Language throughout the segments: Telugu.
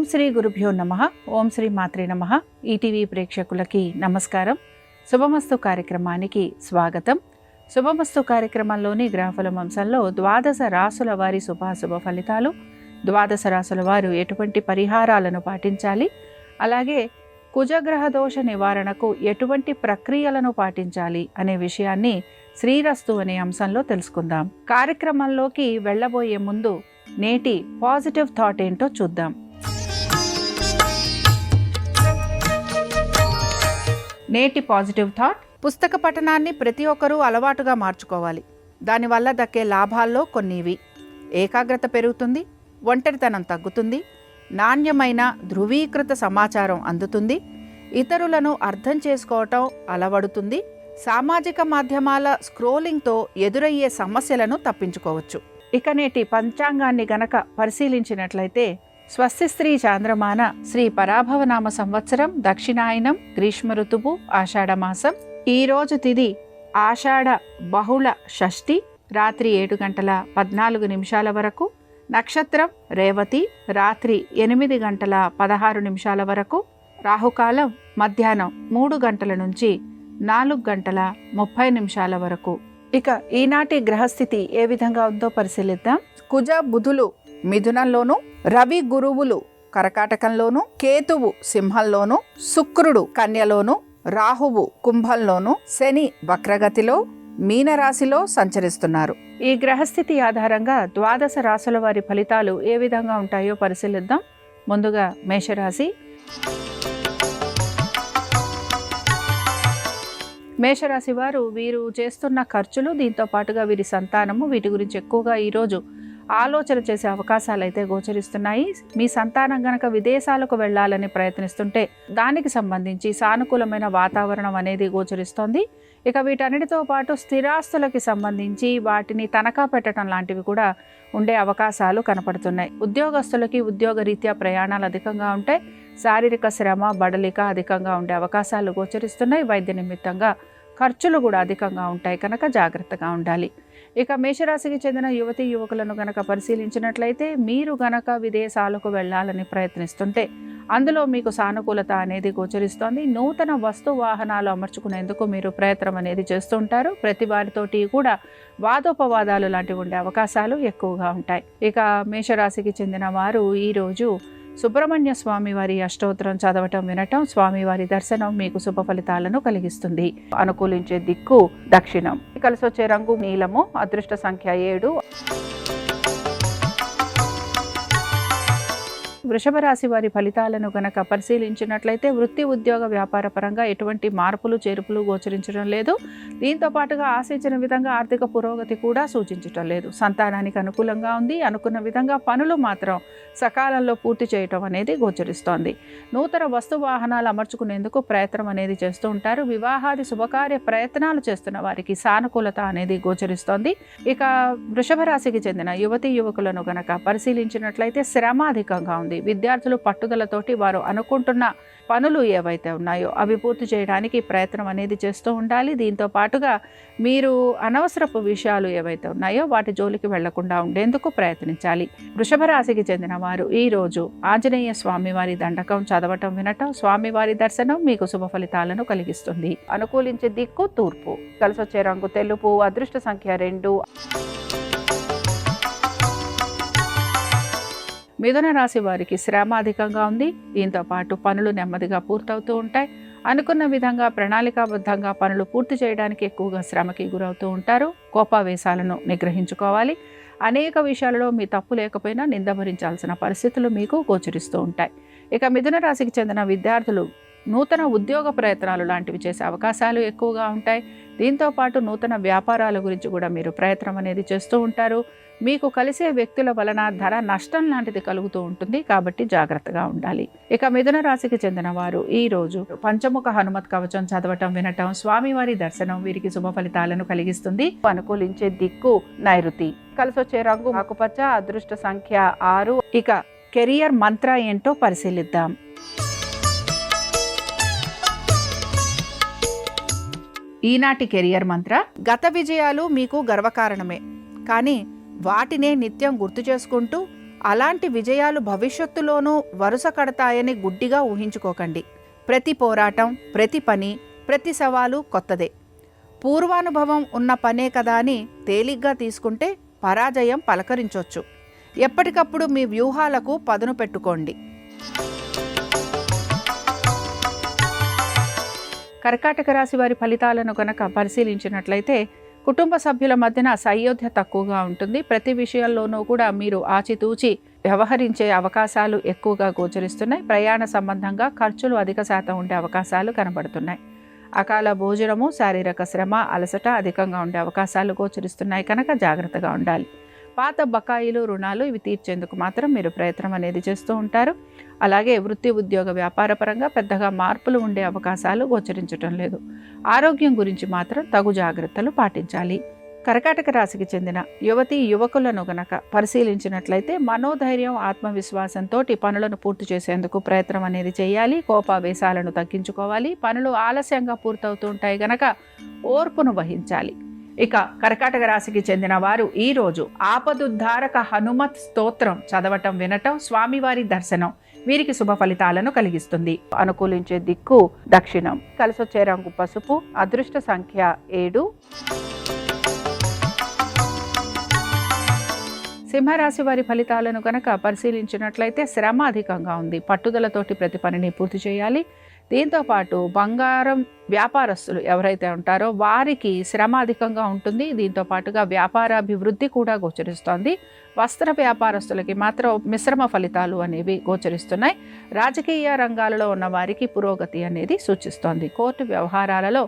శ్రీ గురుభ్యో నమః. ఓం శ్రీ మాత్రే నమః. ఈటీవీ ప్రేక్షకులకి నమస్కారం. శుభమస్తు కార్యక్రమానికి స్వాగతం. శుభమస్తు కార్యక్రమంలోని గ్రహఫలం అంశంలో ద్వాదశ రాసుల వారి శుభాశుభ ఫలితాలు, ద్వాదశ రాసుల వారు ఎటువంటి పరిహారాలను పాటించాలి, అలాగే కుజగ్రహ దోష నివారణకు ఎటువంటి ప్రక్రియలను పాటించాలి అనే విషయాన్ని శ్రీరస్తు అనే అంశంలో తెలుసుకుందాం. కార్యక్రమంలోకి వెళ్ళబోయే ముందు నేటి పాజిటివ్ థాట్ ఏంటో చూద్దాం. నేటి పాజిటివ్ థాట్: పుస్తక పఠనాన్ని ప్రతి ఒక్కరూ అలవాటుగా మార్చుకోవాలి. దానివల్ల దక్కే లాభాల్లో కొన్నివి: ఏకాగ్రత పెరుగుతుంది, ఒంటరితనం తగ్గుతుంది, నాణ్యమైన ధృవీకృత సమాచారం అందుతుంది, ఇతరులను అర్థం చేసుకోవటం అలవడుతుంది, సామాజిక మాధ్యమాల స్క్రోలింగ్తో ఎదురయ్యే సమస్యలను తప్పించుకోవచ్చు. ఇక నేటి పంచాంగాన్ని గనక పరిశీలించినట్లయితే స్వస్తి స్త్రీ చాంద్రమాన శ్రీ పరాభవనామ సంవత్సరం, దక్షిణాయనం, గ్రీష్మ ఋతువు, ఆషాఢమాసం. ఈరోజు తిథి ఆషాఢ బహుళ షష్ఠి, రాత్రి 7:14 వరకు. నక్షత్రం రేవతి, రాత్రి 8:16 వరకు. రాహుకాలం మధ్యాహ్నం 3 గంటల నుంచి 4:30 వరకు. ఇక ఈనాటి గ్రహస్థితి ఏ విధంగా ఉందో పరిశీలిద్దాం. కుజ బుధులు మిథునంలోను, రవి గురువులు కర్కాటకంలోను, కేతువు సింహంలోను, శుక్రుడు కన్యలోను, రాహువు కుంభంలోను, శని వక్రగతిలో మీనరాశిలో సంచరిస్తున్నారు. ఈ గ్రహస్థితి ఆధారంగా ద్వాదశ రాశుల వారి ఫలితాలు ఏ విధంగా ఉంటాయో పరిశీలిద్దాం. ముందుగా మేషరాశి. మేషరాశి వారు వీరు చేస్తున్న ఖర్చులు, దీంతో పాటుగా వీరి సంతానము, వీటి గురించి ఎక్కువగా ఈరోజు ఆలోచన చేసే అవకాశాలు అయితే గోచరిస్తున్నాయి. మీ సంతానం గనక విదేశాలకు వెళ్ళాలని ప్రయత్నిస్తుంటే దానికి సంబంధించి సానుకూలమైన వాతావరణం అనేది గోచరిస్తోంది. ఇక వీటన్నిటితో పాటు స్థిరాస్తులకి సంబంధించి వాటిని తనఖా పెట్టడం లాంటివి కూడా ఉండే అవకాశాలు కనపడుతున్నాయి. ఉద్యోగస్తులకి ఉద్యోగరీత్యా ప్రయాణాలు అధికంగా ఉంటాయి. శారీరక శ్రమ, బడలిక అధికంగా ఉండే అవకాశాలు గోచరిస్తున్నాయి. వైద్య నిమిత్తంగా ఖర్చులు కూడా అధికంగా ఉంటాయి కనుక జాగ్రత్తగా ఉండాలి. ఇక మేషరాశికి చెందిన యువతీ యువకులను గనక పరిశీలించినట్లయితే మీరు గనక విదేశాలకు వెళ్ళాలని ప్రయత్నిస్తుంటే అందులో మీకు సానుకూలత అనేది గోచరిస్తోంది. నూతన వస్తు వాహనాలు అమర్చుకునేందుకు మీరు ప్రయత్నం అనేది చేస్తుంటారు. ప్రతి వారితోటి కూడా వాదోపవాదాలు లాంటివి ఉండే అవకాశాలు ఎక్కువగా ఉంటాయి. ఇక మేషరాశికి చెందిన వారు ఈరోజు సుబ్రహ్మణ్య స్వామి వారి అష్టోత్తరం చదవటం, వినటం, స్వామివారి దర్శనం మీకు శుభ ఫలితాలను కలిగిస్తుంది. అనుకూలించే దిక్కు దక్షిణం. కలిసొచ్చే రంగు నీలము. అదృష్ట సంఖ్య 7. వృషభ రాశి వారి ఫలితాలను గనక పరిశీలించినట్లయితే వృత్తి, ఉద్యోగ, వ్యాపార పరంగా ఎటువంటి మార్పులు చేర్పులు గోచరించడం లేదు. దీంతో పాటుగా ఆశించిన విధంగా ఆర్థిక పురోగతి కూడా సూచించటం లేదు. సంతానానికి అనుకూలంగా ఉంది. అనుకున్న విధంగా పనులు మాత్రం సకాలంలో పూర్తి చేయటం అనేది గోచరిస్తోంది. నూతన వస్తు వాహనాలు అమర్చుకునేందుకు ప్రయత్నం అనేది చేస్తూ ఉంటారు. వివాహాది శుభకార్య ప్రయత్నాలు చేస్తున్న వారికి సానుకూలత అనేది గోచరిస్తోంది. ఇక వృషభ రాశికి చెందిన యువతీ యువకులను గనక పరిశీలించినట్లయితే శ్రమ అధికంగా ఉంది. విద్యార్థులు పట్టుదలతోటి వారు అనుకుంటున్న పనులు ఏవైతే ఉన్నాయో అవి పూర్తి చేయడానికి ప్రయత్నం అనేది చేస్తూ ఉండాలి. దీంతో పాటుగా మీరు అనవసరపు విషయాలు ఏవైతే ఉన్నాయో వాటి జోలికి వెళ్లకుండా ఉండేందుకు ప్రయత్నించాలి. వృషభ రాశికి చెందిన వారు ఈరోజు ఆంజనేయ స్వామి వారి దండకం చదవటం, వినటం, స్వామివారి దర్శనం మీకు శుభ ఫలితాలను కలిగిస్తుంది. అనుకూలించే దిక్కు తూర్పు. కలిసొచ్చే రంగు తెలుపు. అదృష్ట సంఖ్య 2. మిథున రాశి వారికి శ్రమ అధికంగా ఉంది. దీంతో పాటు పనులు నెమ్మదిగా పూర్తవుతూ ఉంటాయి. అనుకున్న విధంగా ప్రణాళికాబద్ధంగా పనులు పూర్తి చేయడానికి ఎక్కువగా శ్రమకి గురవుతూ ఉంటారు. కోపావేశాలను నిగ్రహించుకోవాలి. అనేక విషయాలలో మీ తప్పు లేకపోయినా నింద భరించాల్సిన పరిస్థితులు మీకు గోచరిస్తూ ఉంటాయి. ఇక మిథున రాశికి చెందిన విద్యార్థులు నూతన ఉద్యోగ ప్రయత్నాలు లాంటివి చేసే అవకాశాలు ఎక్కువగా ఉంటాయి. దీంతో పాటు నూతన వ్యాపారాల గురించి కూడా మీరు ప్రయత్నం అనేది చేస్తూ ఉంటారు. మీకు కలిసే వ్యక్తుల వలన ధర నష్టం లాంటిది కలుగుతూ ఉంటుంది కాబట్టి జాగ్రత్తగా ఉండాలి. ఇక మిథున రాశికి చెందిన వారు ఈరోజు పంచముఖ హనుమత్ కవచం చదవటం, వినటం, స్వామివారి దర్శనం వీరికి శుభ ఫలితాలను కలిగిస్తుంది. అనుకూలించే దిక్కు నైరుతి. కలిసొచ్చే రంగు ఆకుపచ్చ. అదృష్ట సంఖ్య 6. ఇక కెరియర్ మంత్ర ఏంటో పరిశీలిద్దాం. ఈనాటి కెరియర్ మంత్ర: గత విజయాలు మీకు గర్వకారణమే, కానీ వాటినే నిత్యం గుర్తు చేసుకుంటూ అలాంటి విజయాలు భవిష్యత్తులోనూ వరుస కడతాయని గుడ్డిగా ఊహించుకోకండి. ప్రతి పోరాటం, ప్రతి పని, ప్రతి సవాలు కొత్తదే. పూర్వానుభవం ఉన్న పనే కదా అని తేలిగ్గా తీసుకుంటే పరాజయం పలకరించొచ్చు. ఎప్పటికప్పుడు మీ వ్యూహాలకు పదును పెట్టుకోండి. కర్కాటక రాశి వారి ఫలితాలను కనుక పరిశీలించినట్లయితే కుటుంబ సభ్యుల మధ్యన సయోధ్య తక్కువగా ఉంటుంది. ప్రతి విషయంలోనూ కూడా మీరు ఆచితూచి వ్యవహరించే అవకాశాలు ఎక్కువగా గోచరిస్తున్నాయి. ప్రయాణ సంబంధంగా ఖర్చులు అధిక శాతం ఉండే అవకాశాలు కనబడుతున్నాయి. అకాల భోజనము, శారీరక శ్రమ, అలసట అధికంగా ఉండే అవకాశాలు గోచరిస్తున్నాయి కనుక జాగ్రత్తగా ఉండాలి. పాత బకాయిలు, రుణాలు ఇవి తీర్చేందుకు మాత్రం మీరు ప్రయత్నం అనేది చేస్తూ ఉంటారు. అలాగే వృత్తి, ఉద్యోగ, వ్యాపార పరంగా పెద్దగా మార్పులు ఉండే అవకాశాలు గోచరించటం లేదు. ఆరోగ్యం గురించి మాత్రం తగు జాగ్రత్తలు పాటించాలి. కర్కాటక రాశికి చెందిన యువతీ యువకులను గనక పరిశీలించినట్లయితే మనోధైర్యం, ఆత్మవిశ్వాసంతో పనులను పూర్తి చేసేందుకు ప్రయత్నం అనేది చేయాలి. కోపావేశాలను తగ్గించుకోవాలి. పనులు ఆలస్యంగా పూర్తవుతూ ఉంటాయి గనక ఓర్పును వహించాలి. ఇక కర్కాటక రాశికి చెందిన వారు ఈరోజు ఆపదుద్ధారక హనుమత్ స్తోత్రం చదవటం, వినటం, స్వామివారి దర్శనం వీరికి శుభ ఫలితాలను కలిగిస్తుంది. అనుకూలించే దిక్కు దక్షిణం. కలిసొచ్చే రంగు పసుపు. అదృష్ట సంఖ్య 7. సింహరాశి వారి ఫలితాలను కనుక పరిశీలించినట్లయితే శ్రమ అధికంగా ఉంది. పట్టుదలతోటి ప్రతి పనిని పూర్తి చేయాలి. దీంతోపాటు బంగారం వ్యాపారస్తులు ఎవరైతే ఉంటారో వారికి శ్రమ అధికంగా ఉంటుంది. దీంతో పాటుగా వ్యాపారాభివృద్ధి కూడా గోచరిస్తోంది. వస్త్ర వ్యాపారస్తులకి మాత్రం మిశ్రమ ఫలితాలు అనేవి గోచరిస్తున్నాయి. రాజకీయ రంగాలలో ఉన్న వారికి పురోగతి అనేది సూచిస్తోంది. కోర్టు వ్యవహారాలలో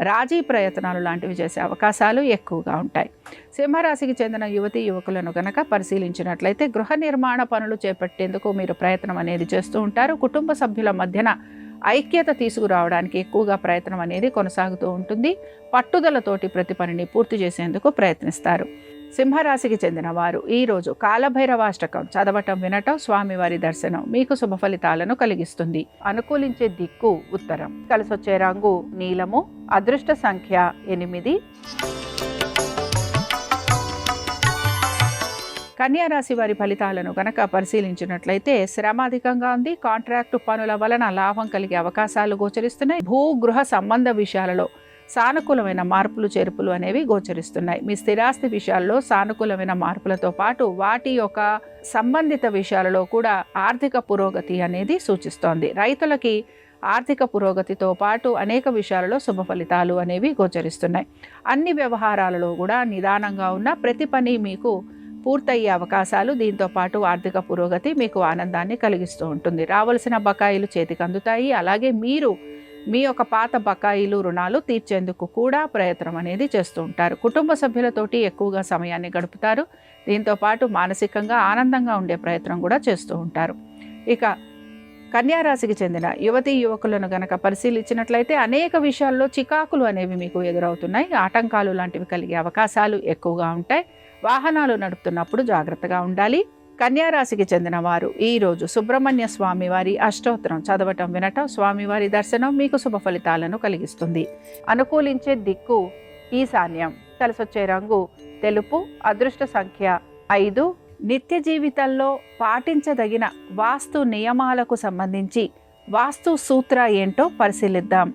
రాజీ ప్రయత్నాలు లాంటివి చేసే అవకాశాలు ఎక్కువగా ఉంటాయి. సింహరాశికి చెందిన యువతీ యువకులను గనక పరిశీలించినట్లయితే గృహ నిర్మాణ పనులు చేపట్టేందుకు మీరు ప్రయత్నం అనేది చేస్తూ ఉంటారు. కుటుంబ సభ్యుల మధ్యన ఐక్యత తీసుకురావడానికి ఎక్కువగా ప్రయత్నం అనేది కొనసాగుతూ ఉంటుంది. పట్టుదలతోటి ప్రతి పనిని పూర్తి చేసేందుకు ప్రయత్నిస్తారు. సింహరాశికి చెందిన వారు ఈరోజు కాలభైరవాష్టకం చదవటం, వినటం, స్వామివారి దర్శనం మీకు శుభ ఫలితాలను కలిగిస్తుంది. అనుకూలించే దిక్కు ఉత్తరం. కలిసొచ్చే రంగు నీలము. అదృష్ట సంఖ్య 8. కన్యా రాశి వారి ఫలితాలను కనుక పరిశీలించినట్లయితే శ్రమ అధికంగా ఉంది. కాంట్రాక్టు పనుల వలన లాభం కలిగే అవకాశాలు గోచరిస్తున్నాయి. భూ గృహ సంబంధ విషయాలలో సానుకూలమైన మార్పులు, చేర్పులు అనేవి గోచరిస్తున్నాయి. మీ స్థిరాస్తి విషయాల్లో సానుకూలమైన మార్పులతో పాటు వాటి యొక్క సంబంధిత విషయాలలో కూడా ఆర్థిక పురోగతి అనేది సూచిస్తోంది. రైతులకి ఆర్థిక పురోగతితో పాటు అనేక విషయాలలో శుభ ఫలితాలు అనేవి గోచరిస్తున్నాయి. అన్ని వ్యవహారాలలో కూడా నిదానంగా ఉన్న ప్రతి పని మీకు పూర్తయ్యే అవకాశాలు, దీంతో పాటు ఆర్థిక పురోగతి మీకు ఆనందాన్ని కలిగిస్తూ ఉంటుంది. రావాల్సిన బకాయిలు చేతికి అందుతాయి. అలాగే మీరు మీ యొక్క పాత బకాయిలు, రుణాలు తీర్చేందుకు కూడా ప్రయత్నం అనేది చేస్తూ ఉంటారు. కుటుంబ సభ్యులతోటి ఎక్కువగా సమయాన్ని గడుపుతారు. దీంతో పాటు మానసికంగా ఆనందంగా ఉండే ప్రయత్నం కూడా చేస్తూ ఉంటారు. ఇక కన్యా రాశికి చెందిన యువతీ యువకులను గనక పరిశీలించినట్లయితే అనేక విషయాల్లో చికాకులు అనేవి మీకు ఎదురవుతున్నాయి. ఆటంకాలు లాంటివి కలిగే అవకాశాలు ఎక్కువగా ఉంటాయి. వాహనాలు నడుపుతున్నప్పుడు జాగ్రత్తగా ఉండాలి. కన్యా రాశికి చెందిన వారు ఈరోజు సుబ్రహ్మణ్య స్వామి వారి అష్టోత్తరం చదవటం, వినటం, స్వామివారి దర్శనం మీకు శుభ ఫలితాలను కలిగిస్తుంది. అనుకూలించే దిక్కు ఈశాన్యం. కలిసొచ్చే రంగు తెలుపు. అదృష్ట సంఖ్య 5. నిత్య జీవితంలో పాటించదగిన వాస్తు నియమాలకు సంబంధించి వాస్తు సూత్ర ఏంటో పరిశీలిద్దాం.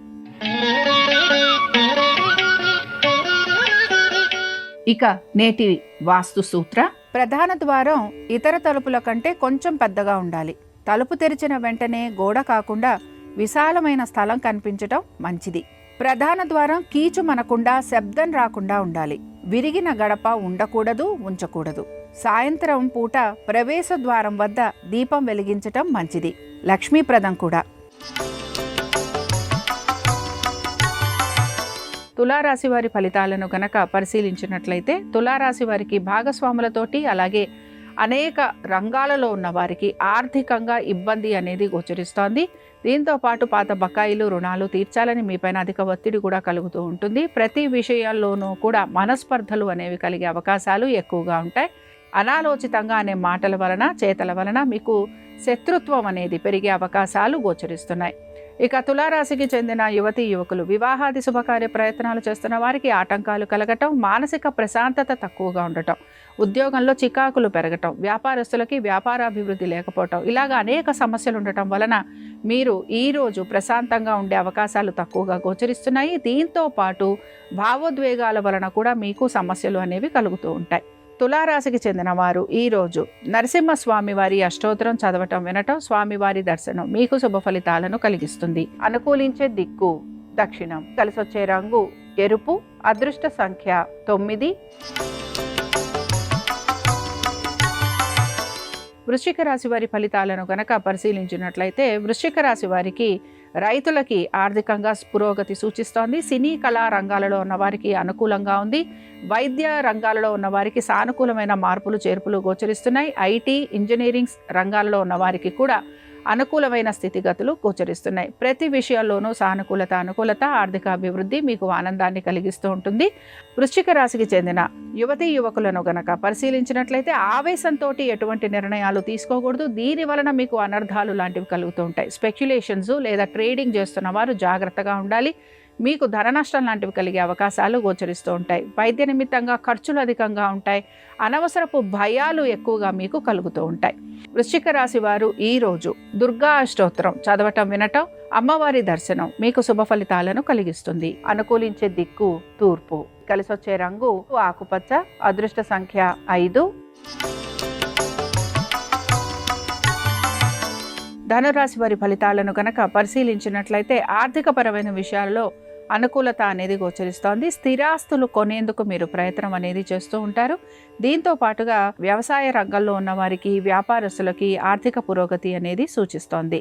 ఇక నేటి వాస్తు సూత్ర. ప్రధాన ద్వారం ఇతర తలుపుల కంటే కొంచెం పెద్దగా ఉండాలి. తలుపు తెరిచిన వెంటనే గోడ కాకుండా విశాలమైన స్థలం కనిపించటం మంచిది. ప్రధాన ద్వారం కీచు మనకుండా, శబ్దం రాకుండా ఉండాలి. విరిగిన గడప ఉండకూడదు, ఉంచకూడదు. సాయంత్రం పూట ప్రవేశ ద్వారం వద్ద దీపం వెలిగించటం మంచిది. లక్ష్మీప్రదం కూడా. తులారాశి వారి ఫలితాలను గనక పరిశీలించినట్లయితే తులారాశి వారికి భాగస్వాములతోటి, అలాగే అనేక రంగాలలో ఉన్న వారికి ఆర్థికంగా ఇబ్బంది అనేది గోచరిస్తోంది. దీంతో పాటు పాత బకాయిలు, రుణాలు తీర్చాలని మీపైన అధిక ఒత్తిడి కూడా కలుగుతూ ఉంటుంది. ప్రతి విషయాల్లోనూ కూడా మనస్పర్ధలు అనేవి కలిగే అవకాశాలు ఎక్కువగా ఉంటాయి. అనాలోచితంగా అనే మాటల వలన, చేతల వలన మీకు శత్రుత్వం అనేది పెరిగే అవకాశాలు గోచరిస్తున్నాయి. ఇక తులారాశికి చెందిన యువతీ యువకులు వివాహాది శుభకార్య ప్రయత్నాలు చేస్తున్న వారికి ఆటంకాలు కలగటం, మానసిక ప్రశాంతత తక్కువగా ఉండటం, ఉద్యోగంలో చికాకులు పెరగటం, వ్యాపారస్తులకి వ్యాపారాభివృద్ధి లేకపోవటం, ఇలాగ అనేక సమస్యలు ఉండటం వలన మీరు ఈరోజు ప్రశాంతంగా ఉండే అవకాశాలు తక్కువగా గోచరిస్తున్నాయి. దీంతో పాటు భావోద్వేగాల వలన కూడా మీకు సమస్యలు అనేవి కలుగుతూ ఉంటాయి. తులారాశికి చెందిన వారు ఈరోజు నరసింహస్వామి వారి అష్టోత్తరం చదవటం, వినటం, స్వామివారి దర్శనం మీకు శుభ ఫలితాలను కలిగిస్తుంది. అనుకూలించే దిక్కు దక్షిణం, కలిసొచ్చే రంగు ఎరుపు, అదృష్ట సంఖ్య 9. వృశ్చిక రాశి వారి ఫలితాలను గనక పరిశీలించినట్లయితే వృశ్చిక రాశి వారికి రైతులకి ఆర్థికంగా పురోగతి సూచిస్తోంది. సినీ కళా రంగాలలో ఉన్న వారికి అనుకూలంగా ఉంది. వైద్య రంగాలలో ఉన్న వారికి సానుకూలమైన మార్పులు చేర్పులు గోచరిస్తున్నాయి. ఐటీ, ఇంజనీరింగ్ రంగాలలో ఉన్న వారికి కూడా అనుకూలమైన స్థితిగతులు గోచరిస్తున్నాయి. ప్రతి విషయంలోనూ అనుకూలత, ఆర్థిక అభివృద్ధి మీకు ఆనందాన్ని కలిగిస్తూ ఉంటుంది. వృశ్చిక రాశికి చెందిన యువతీ యువకులను గనక పరిశీలించినట్లయితే ఆవేశంతో ఎటువంటి నిర్ణయాలు తీసుకోకూడదు. దీని వలన మీకు అనర్థాలు లాంటివి కలుగుతూ ఉంటాయి. స్పెక్యులేషన్స్ లేదా ట్రేడింగ్ చేస్తున్న వారు జాగ్రత్తగా ఉండాలి. మీకు ధన నష్టం లాంటివి కలిగే అవకాశాలు గోచరిస్తూ ఉంటాయి. వైద్య నిమిత్తంగా ఖర్చులు అధికంగా ఉంటాయి. అనవసరపు భయాలు ఎక్కువగా మీకు కలుగుతూ ఉంటాయి. వృశ్చిక రాశి వారు ఈరోజు దుర్గా అష్టోత్తరం చదవటం, వినటం, అమ్మవారి దర్శనం మీకు శుభ ఫలితాలను కలిగిస్తుంది. అనుకూలించే దిక్కు తూర్పు, కలిసొచ్చే రంగు ఆకుపచ్చ, అదృష్ట సంఖ్య 5. ధనురాశి వారి ఫలితాలను కనుక పరిశీలించినట్లయితే ఆర్థికపరమైన విషయాల్లో అనుకూలత అనేది గోచరిస్తోంది. స్థిరాస్తులు కొనేందుకు మీరు ప్రయత్నం అనేది చేస్తూ ఉంటారు. దీంతో పాటుగా వ్యవసాయ రంగంలో ఉన్న వారికి, వ్యాపారస్తులకి ఆర్థిక పురోగతి అనేది సూచిస్తోంది.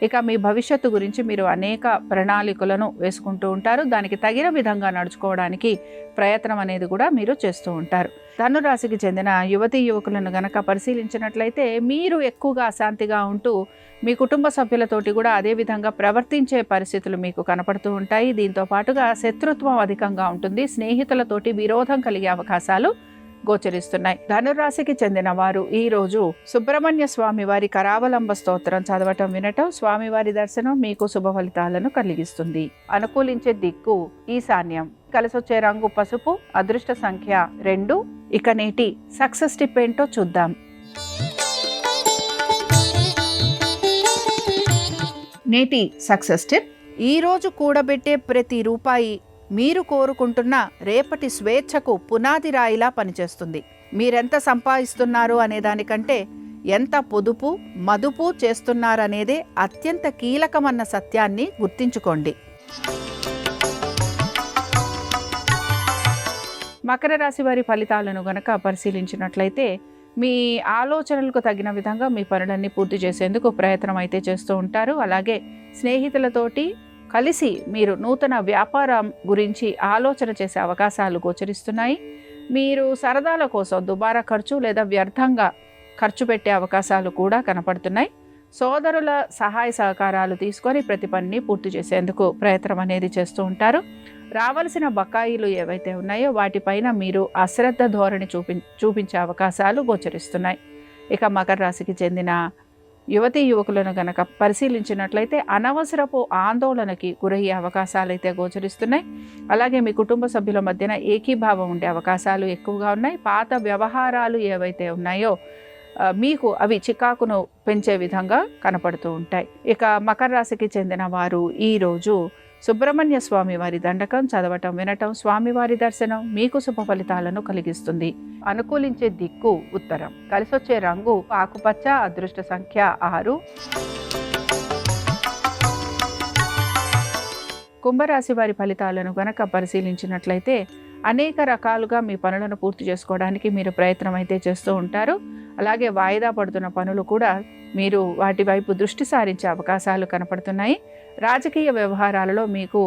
ఇక మీ భవిష్యత్తు గురించి మీరు అనేక ప్రణాళికలను వేసుకుంటూ ఉంటారు. దానికి తగిన విధంగా నడుచుకోవడానికి ప్రయత్నం అనేది కూడా మీరు చేస్తూ ఉంటారు. ధనురాశికి చెందిన యువతీ యువకులను గనక పరిశీలించినట్లయితే మీరు ఎక్కువగా అశాంతిగా ఉంటూ మీ కుటుంబ సభ్యులతోటి కూడా అదే విధంగా ప్రవర్తించే పరిస్థితులు మీకు కనపడుతూ ఉంటాయి. దీంతో పాటుగా శత్రుత్వం అధికంగా ఉంటుంది. స్నేహితులతోటి విరోధం కలిగే అవకాశాలు గోచరిస్తున్నాయి. ధనురాశికి చెందిన వారు ఈరోజు సుబ్రహ్మణ్య స్వామి వారి కరావలంబ స్తోత్రం చదవటం, వినటం, స్వామివారి దర్శనం మీకు శుభ ఫలితాలను కలిగిస్తుంది. అనుకూలించే దిక్కు ఈశాన్యం, కలిసొచ్చే రంగు పసుపు, అదృష్ట సంఖ్య 2. ఇక నేటి సక్సెస్ టిప్ ఏంటో చూద్దాం. నేటి సక్సెస్ టిప్: ఈరోజు కూడబెట్టే ప్రతి రూపాయి మీరు కోరుకుంటున్న రేపటి స్వేచ్ఛకు పునాది రాయిలా పనిచేస్తుంది. మీరెంత సంపాదిస్తున్నారు అనే దానికంటే ఎంత పొదుపు, మదుపు చేస్తున్నారనేదే అత్యంత కీలకమన్న సత్యాన్ని గుర్తించుకోండి. మకర రాశి వారి ఫలితాలను గనక పరిశీలించినట్లయితే మీ ఆలోచనలకు తగిన విధంగా మీ పనులన్నీ పూర్తి చేసేందుకు ప్రయత్నం అయితే చేస్తూ ఉంటారు. అలాగే స్నేహితులతోటి కలిసి మీరు నూతన వ్యాపారం గురించి ఆలోచన చేసే అవకాశాలు గోచరిస్తున్నాయి. మీరు సరదాల కోసం దుబారా ఖర్చు లేదా వ్యర్థంగా ఖర్చు పెట్టే అవకాశాలు కూడా కనపడుతున్నాయి. సోదరుల సహాయ సహకారాలు తీసుకొని ప్రతి పనిని పూర్తి చేసేందుకు ప్రయత్నం అనేది చేస్తూ ఉంటారు. రావాల్సిన బకాయిలు ఏవైతే ఉన్నాయో వాటిపైన మీరు అశ్రద్ధ ధోరణి చూపించే అవకాశాలు గోచరిస్తున్నాయి. ఇక మకర రాశికి చెందిన యువతీ యువకులను గనక పరిశీలించినట్లయితే అనవసరపు ఆందోళనకి గురయ్యే అవకాశాలు అయితే గోచరిస్తున్నాయి. అలాగే మీ కుటుంబ సభ్యుల మధ్యన ఏకీభావం ఉండే అవకాశాలు ఎక్కువగా ఉన్నాయి. పాత వ్యవహారాలు ఏవైతే ఉన్నాయో మీకు అవి చికాకును పెంచే విధంగా కనపడుతూ ఉంటాయి. ఇక మకర రాశికి చెందిన వారు ఈరోజు సుబ్రహ్మణ్య స్వామి వారి దండకం చదవటం, వినటం, స్వామివారి దర్శనం మీకు శుభ ఫలితాలను కలిగిస్తుంది. అనుకూలించే దిక్కు ఉత్తరం, కలిసొచ్చే రంగు ఆకుపచ్చ, అదృష్ట సంఖ్య 6. కుంభరాశి వారి ఫలితాలను గనక పరిశీలించినట్లయితే అనేక రకాలుగా మీ పనులను పూర్తి చేసుకోవడానికి మీరు ప్రయత్నం అయితే చేస్తూ ఉంటారు. అలాగే వాయిదా పడుతున్న పనులు కూడా మీరు వాటి వైపు దృష్టి సారించే అవకాశాలు కనపడుతున్నాయి. రాజకీయ వ్యవహారాలలో మీకు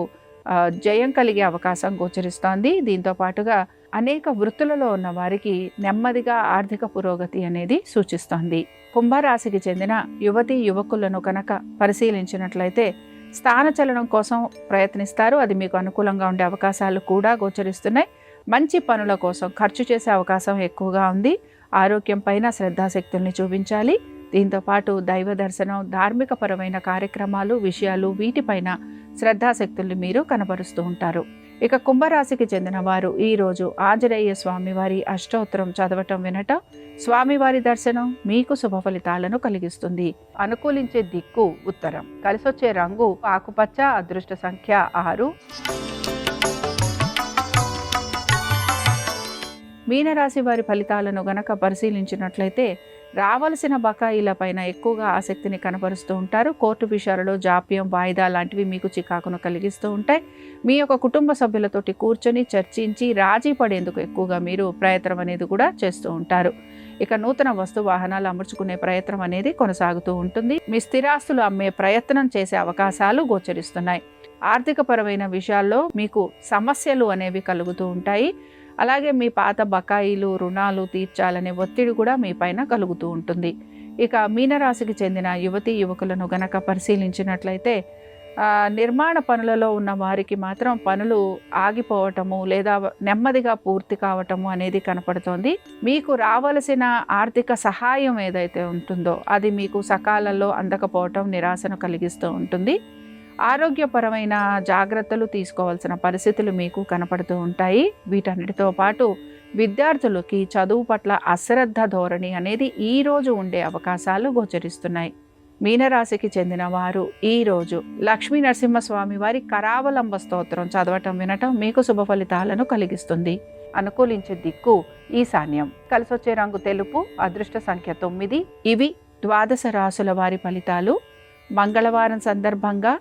జయం కలిగే అవకాశం గోచరిస్తోంది. దీంతో పాటుగా అనేక వృత్తులలో ఉన్న వారికి నెమ్మదిగా ఆర్థిక పురోగతి అనేది సూచిస్తోంది. కుంభరాశికి చెందిన యువతీ యువకులను కనుక పరిశీలించినట్లయితే స్థానచలనం కోసం ప్రయత్నిస్తారు. అది మీకు అనుకూలంగా ఉండే అవకాశాలు కూడా గోచరిస్తున్నాయి. మంచి పనుల కోసం ఖర్చు చేసే అవకాశం ఎక్కువగా ఉంది. ఆరోగ్యం పైన శ్రద్ధాశక్తుల్ని చూపించాలి. దీంతోపాటు దైవ దర్శనం, ధార్మిక పరమైన కార్యక్రమాలు, విషయాలు వీటిపైన శ్రద్ధాశక్తుల్ని మీరు కనబరుస్తూ ఉంటారు. ఇక కుంభరాశికి చెందిన వారు ఈరోజు ఆంజనేయ స్వామివారి అష్టోత్తరం చదవటం, వినటం, స్వామివారి దర్శనం మీకు శుభ ఫలితాలను కలిగిస్తుంది. అనుకూలించే దిక్కు ఉత్తరం, కలిసొచ్చే రంగు ఆకుపచ్చ, అదృష్ట సంఖ్య 6. మీనరాశి వారి ఫలితాలను గనక పరిశీలించినట్లయితే రావలసిన బకాయిలపైన ఎక్కువగా ఆసక్తిని కనబరుస్తూ ఉంటారు. కోర్టు విషయాలలో జాప్యం, వాయిదా లాంటివి మీకు చికాకును కలిగిస్తూ ఉంటాయి. మీ యొక్క కుటుంబ సభ్యులతోటి కూర్చొని చర్చించి రాజీ పడేందుకు ఎక్కువగా మీరు ప్రయత్నం అనేది కూడా చేస్తూ ఉంటారు. ఇక నూతన వస్తు వాహనాలు అమర్చుకునే ప్రయత్నం అనేది కొనసాగుతూ ఉంటుంది. మీ స్థిరాస్తులు అమ్మే ప్రయత్నం చేసే అవకాశాలు గోచరిస్తున్నాయి. ఆర్థిక పరమైన విషయాల్లో మీకు సమస్యలు అనేవి కలుగుతూ ఉంటాయి. అలాగే మీ పాత బకాయిలు, రుణాలు తీర్చాలనే ఒత్తిడి కూడా మీ పైన కలుగుతూ ఉంటుంది. ఇక మీనరాశికి చెందిన యువతీ యువకులను గనక పరిశీలించినట్లయితే నిర్మాణ పనులలో ఉన్న వారికి మాత్రం పనులు ఆగిపోవటము లేదా నెమ్మదిగా పూర్తి కావటము అనేది కనపడుతోంది. మీకు రావలసిన ఆర్థిక సహాయం ఏదైతే ఉంటుందో అది మీకు సకాలంలో అందకపోవటం నిరాశను కలిగిస్తూ ఉంటుంది. ఆరోగ్యపరమైన జాగ్రత్తలు తీసుకోవాల్సిన పరిస్థితులు మీకు కనపడుతూ ఉంటాయి. వీటన్నిటితో పాటు విద్యార్థులకి చదువు పట్ల అశ్రద్ధ ధోరణి అనేది ఈరోజు ఉండే అవకాశాలు గోచరిస్తున్నాయి. మీనరాశికి చెందిన వారు ఈరోజు లక్ష్మీ నరసింహస్వామి వారి కరావలంబ స్తోత్రం చదవటం, వినటం మీకు శుభ ఫలితాలను కలిగిస్తుంది. అనుకూలించే దిక్కు ఈశాన్యం, కలిసొచ్చే రంగు తెలుపు, అదృష్ట సంఖ్య 9. ఇవి ద్వాదశ రాశుల వారి ఫలితాలు. మంగళవారం సందర్భంగా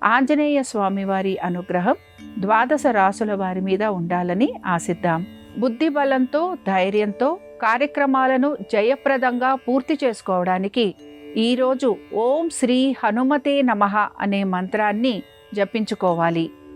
ఆంజనేయ స్వామి వారి అనుగ్రహం ద్వాదశ రాశుల వారి మీద ఉండాలని ఆశిద్దాం. బుద్ధి బలంతో, ధైర్యంతో కార్యక్రమాలను జయప్రదంగా పూర్తి చేసుకోవడానికి ఈరోజు ఓం శ్రీ హనుమతే నమః అనే మంత్రాన్ని జపించుకోవాలి.